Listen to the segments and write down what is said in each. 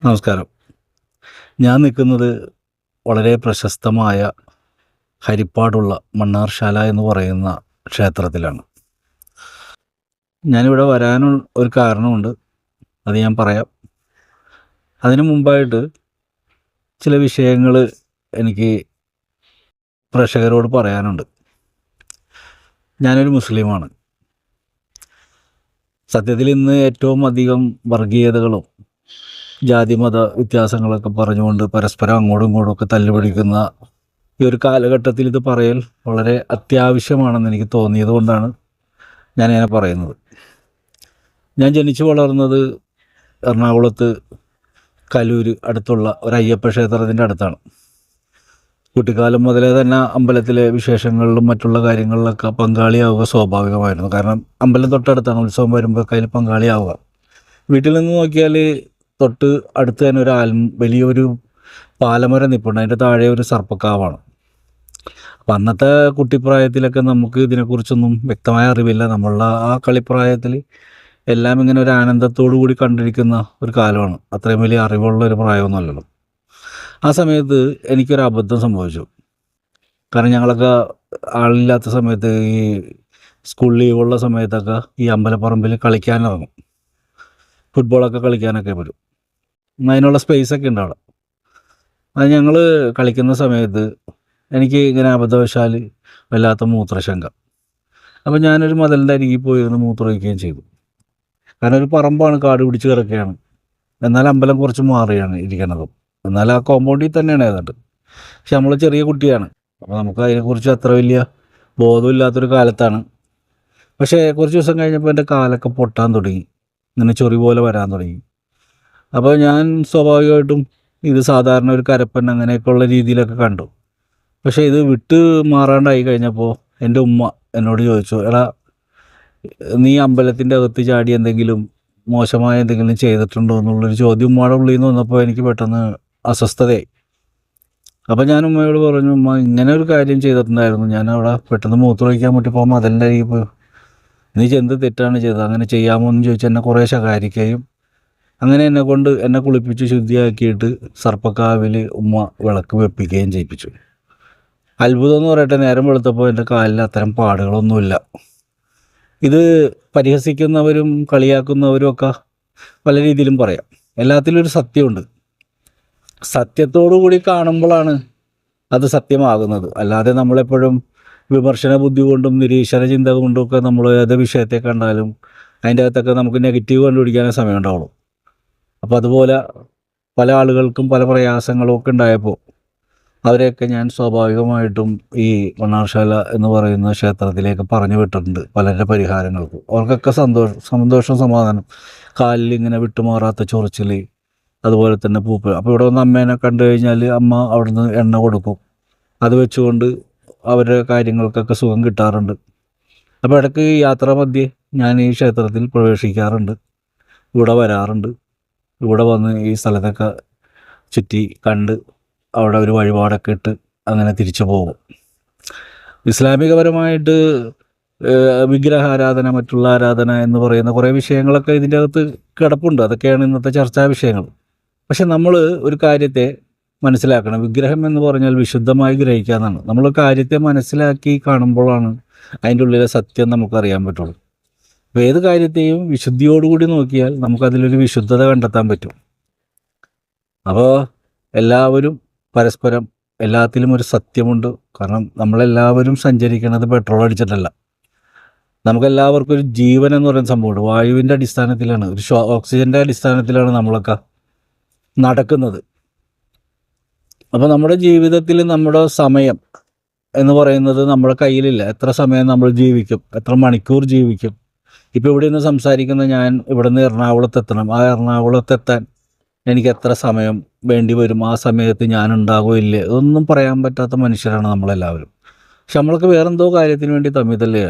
നമസ്കാരം. ഞാൻ നിൽക്കുന്നത് വളരെ പ്രശസ്തമായ ഹരിപ്പാടുള്ള മണ്ണാർശാല എന്ന് പറയുന്ന ക്ഷേത്രത്തിലാണ്. ഞാനിവിടെ ഒരു കാരണമുണ്ട്. അത് ഞാൻ പറയാം. അതിനു മുമ്പായിട്ട് ചില വിഷയങ്ങൾ എനിക്ക് പ്രേക്ഷകരോട് പറയാനുണ്ട്. ഞാനൊരു മുസ്ലിമാണ്. സത്യത്തിൽ ഇന്ന് ഏറ്റവും അധികം വർഗീയതകളും ജാതിമത വ്യത്യാസങ്ങളൊക്കെ പറഞ്ഞുകൊണ്ട് പരസ്പരം അങ്ങോട്ടും ഇങ്ങോട്ടും ഒക്കെ തല്ലുപിടിക്കുന്ന ഈ ഒരു കാലഘട്ടത്തിൽ ഇത് പറയൽ വളരെ അത്യാവശ്യമാണെന്ന് എനിക്ക് തോന്നിയത് കൊണ്ടാണ് ഞാനിങ്ങനെ പറയുന്നത്. ഞാൻ ജനിച്ചു വളർന്നത് എറണാകുളത്ത് കലൂര് അടുത്തുള്ള ഒരു അയ്യപ്പ ക്ഷേത്രത്തിൻ്റെ അടുത്താണ്. കുട്ടിക്കാലം മുതലേ തന്നെ അമ്പലത്തിലെ വിശേഷങ്ങളിലും മറ്റുള്ള കാര്യങ്ങളിലൊക്കെ പങ്കാളിയാവുക സ്വാഭാവികമായിരുന്നു. കാരണം അമ്പലം തൊട്ടടുത്താണ്. ഉത്സവം വരുമ്പോൾ അതിൽ പങ്കാളിയാവുക. വീട്ടിൽ നിന്ന് നോക്കിയാൽ തൊട്ട് അടുത്ത് തന്നെ വലിയൊരു പാലമരം നിൽപ്പുണ്ട്. അതിൻ്റെ താഴെ ഒരു സർപ്പക്കാവാണ്. അപ്പം അന്നത്തെ കുട്ടിപ്രായത്തിലൊക്കെ നമുക്ക് ഇതിനെക്കുറിച്ചൊന്നും വ്യക്തമായ അറിവില്ല. നമ്മളുടെ ആ കളിപ്രായത്തിൽ എല്ലാം ഇങ്ങനെ ഒരു ആനന്ദത്തോടു കൂടി കണ്ടിരിക്കുന്ന ഒരു കാലമാണ്. അത്രയും വലിയ അറിവുള്ള ഒരു പ്രായമൊന്നുമല്ലല്ലോ. ആ സമയത്ത് എനിക്കൊരു അബദ്ധം സംഭവിച്ചു. കാരണം ഞങ്ങളൊക്കെ ആളില്ലാത്ത സമയത്ത് ഈ സ്കൂൾ ലീവുള്ള സമയത്തൊക്കെ ഈ അമ്പലപ്പറമ്പിൽ കളിക്കാനിറങ്ങും. ഫുട്ബോളൊക്കെ കളിക്കാനൊക്കെ വരും. അതിനുള്ള സ്പേസൊക്കെ ഉണ്ട് അവിടെ. അത് ഞങ്ങൾ കളിക്കുന്ന സമയത്ത് എനിക്ക് ഇങ്ങനെ അബദ്ധവശാൽ വല്ലാത്ത മൂത്രശങ്ക. അപ്പോൾ ഞാനൊരു മതിലിൻ്റെ അരികിൽ പോയിരുന്ന് മൂത്രമൊഴിക്കുകയും ചെയ്തു. കാരണം ഒരു പറമ്പാണ്, കാട് പിടിച്ച് കിടക്കുകയാണ്. എന്നാൽ അമ്പലം കുറച്ച് മാറിയാണ് ഇരിക്കണതും. എന്നാൽ ആ കോമ്പൗണ്ടിൽ തന്നെയാണ് ഏതാണ്ട്. പക്ഷെ നമ്മൾ ചെറിയ കുട്ടിയാണ്. അപ്പോൾ നമുക്ക് അതിനെക്കുറിച്ച് അത്ര വലിയ ബോധമില്ലാത്തൊരു കാലത്താണ്. പക്ഷേ കുറച്ച് ദിവസം കഴിഞ്ഞപ്പോൾ എൻ്റെ കാലൊക്കെ പൊട്ടാൻ തുടങ്ങി. ഇങ്ങനെ ചൊറി പോലെ വരാൻ തുടങ്ങി. അപ്പോൾ ഞാൻ സ്വാഭാവികമായിട്ടും ഇത് സാധാരണ ഒരു കരപ്പൻ അങ്ങനെയൊക്കെയുള്ള രീതിയിലൊക്കെ കണ്ടു. പക്ഷേ ഇത് വിട്ട് മാറാണ്ടായി കഴിഞ്ഞപ്പോൾ എൻ്റെ ഉമ്മ എന്നോട് ചോദിച്ചു, എടാ നീ അമ്പലത്തിൻ്റെ അകത്ത് ചാടി എന്തെങ്കിലും മോശമായ എന്തെങ്കിലും ചെയ്തിട്ടുണ്ടോ എന്നുള്ളൊരു ചോദ്യം ഉമ്മയുടെ ഉള്ളിൽ നിന്ന് വന്നപ്പോൾ എനിക്ക് പെട്ടെന്ന് അസ്വസ്ഥതയായി. അപ്പോൾ ഞാൻ ഉമ്മയോട് പറഞ്ഞു, ഉമ്മ ഇങ്ങനെ ഒരു കാര്യം ചെയ്തിട്ടുണ്ടായിരുന്നു. ഞാൻ അവിടെ പെട്ടെന്ന് മൂത്രമൊഴിക്കാൻ പറ്റിയപ്പോൾ മതിലിൻ്റെ അരികിൽ പോയി, നീ എന്ത് തെറ്റാണ് ചെയ്തത്, അങ്ങനെ ചെയ്യാമോ എന്ന് ചോദിച്ച് എന്നെ കുറേ ശകാരിക്കുകയും അങ്ങനെ എന്നെ കുളിപ്പിച്ച് ശുദ്ധിയാക്കിയിട്ട് സർപ്പക്കാവിൽ ഉമ്മ വിളക്ക് വെപ്പിക്കുകയും ചെയ്യിപ്പിച്ചു. അത്ഭുതം എന്ന് പറയട്ടെ, നേരം വെളുത്തപ്പോൾ എൻ്റെ കാലിൽ അത്തരം പാടുകളൊന്നുമില്ല. ഇത് പരിഹസിക്കുന്നവരും കളിയാക്കുന്നവരും ഒക്കെ പല രീതിയിലും പറയാം. എല്ലാത്തിലും ഒരു സത്യമുണ്ട്. സത്യത്തോടു കൂടി കാണുമ്പോഴാണ് അത് സത്യമാകുന്നത്. അല്ലാതെ നമ്മളെപ്പോഴും വിമർശന ബുദ്ധി കൊണ്ടും നിരീശ്വര ചിന്ത കൊണ്ടും ഒക്കെ നമ്മൾ ഏത് വിഷയത്തെ കണ്ടാലും അതിൻ്റെ അകത്തൊക്കെ നമുക്ക് നെഗറ്റീവ് കണ്ടുപിടിക്കാനേ സമയം ഉണ്ടാവുള്ളൂ. അപ്പോൾ അതുപോലെ പല ആളുകൾക്കും പല പ്രയാസങ്ങളും ഒക്കെ ഉണ്ടായപ്പോൾ അവരെയൊക്കെ ഞാൻ സ്വാഭാവികമായിട്ടും ഈ മണ്ണാർശാല എന്ന് പറയുന്ന ക്ഷേത്രത്തിലേക്ക് പറഞ്ഞു വിട്ടിട്ടുണ്ട് പലരുടെ പരിഹാരങ്ങൾക്ക്. അവർക്കൊക്കെ സന്തോഷം സമാധാനം. കാലിൽ ഇങ്ങനെ വിട്ടുമാറാത്ത ചൊറിച്ചിൽ, അതുപോലെ തന്നെ പൂപ്പ്. അപ്പോൾ ഇവിടെ വന്ന് അമ്മേനെ കണ്ടു കഴിഞ്ഞാൽ അമ്മ അവിടുന്ന് എണ്ണ കൊടുക്കും. അത് വെച്ചുകൊണ്ട് അവരുടെ കാര്യങ്ങൾക്കൊക്കെ സുഖം കിട്ടാറുണ്ട്. അപ്പോൾ ഇടയ്ക്ക് യാത്രാമധ്യേ ഞാൻ ഈ ക്ഷേത്രത്തിൽ പ്രവേശിക്കാറുണ്ട്, ഇവിടെ വരാറുണ്ട്. ഇവിടെ വന്ന് ഈ സ്ഥലത്തൊക്കെ ചുറ്റി കണ്ട് അവിടെ ഒരു വഴിപാടൊക്കെ ഇട്ട് അങ്ങനെ തിരിച്ചു പോകും. ഇസ്ലാമികപരമായിട്ട് വിഗ്രഹാരാധന, മറ്റുള്ള ആരാധന എന്ന് പറയുന്ന കുറേ വിഷയങ്ങളൊക്കെ ഇതിൻ്റെ അകത്ത് കിടപ്പുണ്ട്. അതൊക്കെയാണ് ഇന്നത്തെ ചർച്ചാ വിഷയങ്ങൾ. പക്ഷെ നമ്മൾ ഒരു കാര്യത്തെ മനസ്സിലാക്കണം. വിഗ്രഹം എന്ന് പറഞ്ഞാൽ വിശുദ്ധമായി ഗ്രഹിക്കാമെന്നാണ്. നമ്മൾ കാര്യത്തെ മനസ്സിലാക്കി കാണുമ്പോഴാണ് അതിൻ്റെ ഉള്ളിലെ സത്യം നമുക്കറിയാൻ പറ്റുള്ളൂ. അപ്പോൾ ഏത് കാര്യത്തെയും വിശുദ്ധിയോടുകൂടി നോക്കിയാൽ നമുക്കതിലൊരു വിശുദ്ധത കണ്ടെത്താൻ പറ്റും. അപ്പോൾ എല്ലാവരും പരസ്പരം എല്ലാത്തിലും ഒരു സത്യമുണ്ട്. കാരണം നമ്മളെല്ലാവരും സഞ്ചരിക്കുന്നത് പെട്രോൾ അടിച്ചിട്ടല്ല. നമുക്കെല്ലാവർക്കും ഒരു ജീവൻ എന്ന് പറയുന്ന സംഭവമുണ്ട്. വായുവിൻ്റെ അടിസ്ഥാനത്തിലാണ്, ഒരു ഓക്സിജൻ്റെ അടിസ്ഥാനത്തിലാണ് നമ്മളൊക്കെ നടക്കുന്നത്. അപ്പോൾ നമ്മുടെ ജീവിതത്തിൽ നമ്മുടെ സമയം എന്ന് പറയുന്നത് നമ്മുടെ കയ്യിലില്ല. എത്ര സമയം നമ്മൾ ജീവിക്കും, എത്ര മണിക്കൂർ ജീവിക്കും. ഇപ്പോൾ ഇവിടെ നിന്ന് സംസാരിക്കുന്ന ഞാൻ ഇവിടെ നിന്ന് എറണാകുളത്തെത്തണം. ആ എറണാകുളത്തെത്താൻ എനിക്ക് എത്ര സമയം വേണ്ടി വരും, ആ സമയത്ത് ഞാൻ ഉണ്ടാകുമോ ഇല്ലേ, ഇതൊന്നും പറയാൻ പറ്റാത്ത മനുഷ്യരാണ് നമ്മളെല്ലാവരും. പക്ഷെ നമ്മളൊക്കെ വേറെന്തോ കാര്യത്തിന് വേണ്ടി തമ്മിതല്ലേ.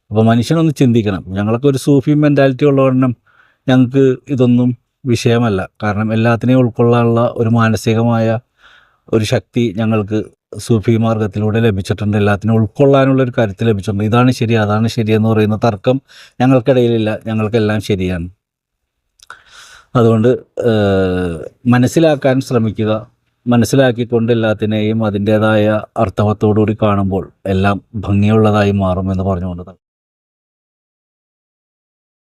അപ്പോൾ മനുഷ്യനൊന്ന് ചിന്തിക്കണം. ഞങ്ങളൊക്കെ ഒരു സൂഫി മെൻറ്റാലിറ്റി ഉള്ളവണ്ണം ഞങ്ങൾക്ക് ഇതൊന്നും വിഷയമല്ല. കാരണം എല്ലാത്തിനെയും ഉൾക്കൊള്ളാനുള്ള ഒരു മാനസികമായ ഒരു ശക്തി ഞങ്ങൾക്ക് സൂഫി മാർഗത്തിലൂടെ ലഭിച്ചിട്ടുണ്ട്. എല്ലാത്തിനും ഉൾക്കൊള്ളാനുള്ളൊരു കരുത്ത് ലഭിച്ചിട്ടുണ്ട്. ഇതാണ് ശരി, അതാണ് ശരിയെന്ന് പറയുന്ന തർക്കം ഞങ്ങൾക്കിടയിലില്ല. ഞങ്ങൾക്കെല്ലാം ശരിയാണ്. അതുകൊണ്ട് മനസ്സിലാക്കാൻ ശ്രമിക്കുക. മനസ്സിലാക്കിക്കൊണ്ട് എല്ലാത്തിനെയും അതിൻ്റേതായ അർത്ഥവത്തോടുകൂടി കാണുമ്പോൾ എല്ലാം ഭംഗിയുള്ളതായി മാറുമെന്ന് പറഞ്ഞുകൊണ്ട്